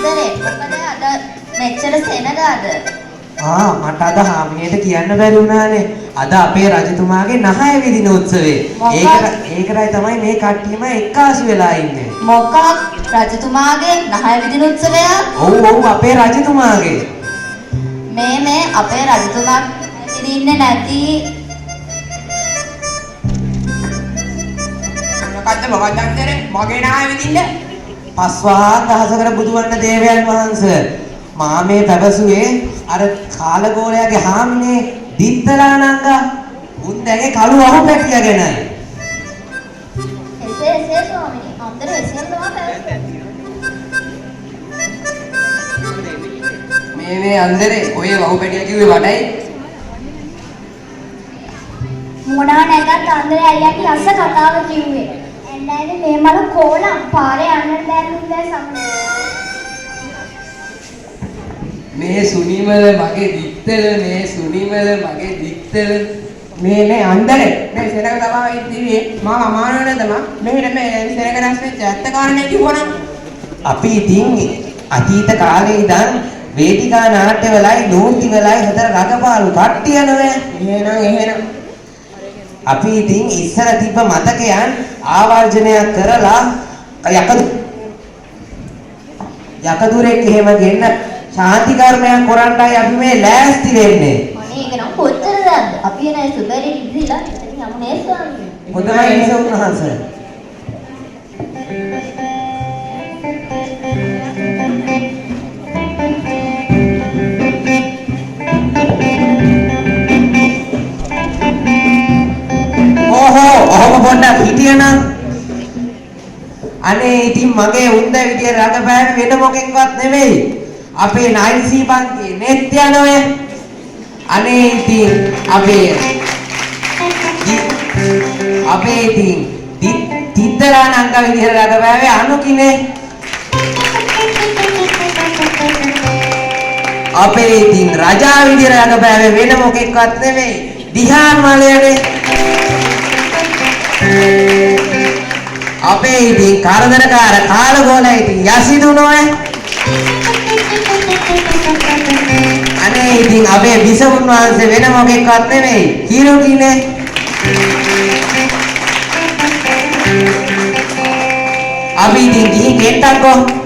අන්දරේ මොකද අද මෙච්චර සෙනගාද? මට අද හාමිනේට කියන්න බැරි වුණානේ. අද අපේ රජතුමාගේ 9 විදින උත්සවේ. ඒකටයි තමයි මේ කට්ටියම එක්කාසු වෙලා ඉන්නේ. මොකක් රජතුමාගේ 9 විදින උත්සවය? ඔව් අපේ රජතුමාගේ. මේ අපේ රජතුමා ඉන්නේ නැති මොකක්ද අන්දරේ මගේ 9 විදින්න? පස්වහා දහසකර බුදුවන්න දේවයන් වහන්සේ මා මේ පැවසුවේ අර කාලගෝලයාගේ හාමිනේ දිත්තලා නංගා උන්දගේ කළු අහු පැටිය ගැනයි. එසේ ස්වාමීනි අන්දර එසේම තමයි මේ අන්දරේ ඔය වහු පැටිය කිව්වේ වටයි. මොනවා නැගත් අන්දරේ අයියාගේ අස්ස කතාව කිව්වේ. එන්නයිනේ මේ මල කොලම් පාරේ යන්න දැනුන්නේ සමනේ. මේ සුනිමල මගේ දිත්තල මේ අන්දරේ මේ සෙනග තමයි ඉතිරියේ මම අමාරුවනේ තමයි මෙහෙට මේ සෙනග රැස්වෙච්ච ඇත්ත කාරණේ කිව්වනම් අපි ඉතින් අතීත කාලේ ඉඳන් වේදිකා නාට්‍ය වලයි නෝන්ති වලයි හතර රඟපාලු කට්ටිය නෝනේ. එහෙනම් අපි ඉතින් ඉස්සර තිබ්බ මතකයන් ආවර්ජනය කරලා යකදුරෙක් එහෙම ගෙන්න ශාන්ති කර්මයක් කරන්නයි අපි මේ ලෑස්ති වෙන්නේ. අනේ ඒක නම් කොච්චරද? අපි එන සුබරි ඉදිරිලා යමු නේ ස්වාමීනි. හොඳයි ඉසුන්වහන්සේ. ඔහොම පොඩ්ඩක් හිටියනම් අනේ ඉතින් මගේ උන්ද විදිය රඟපෑම වෙන මොකෙක්වත් නෙමෙයි අපේ නයිසී පන්තියේ නෙත් යනෝය. අනේ ඉතින් අපේ ඉතින් තිද්දලා නංගා විදිය රඟපෑවේ අනුකිනේ. අපේ ඉතින් රජා විදිය රඟපෑවේ වෙන මොකෙක්වත් නෙමෙයි දිහාන් මලයනේ. අපේ ඉතින් කරදරකාර කාලගෝලයි ඉතින් යසිදුනෝය. අනේ ඉතින් අපේ විසුණු වහන්සේ වෙන මොකෙක්වත් නෙමෙයි කිරුකිනේ. අපි ඉතින් ගිහින් ගෙන්නන්නකෝ.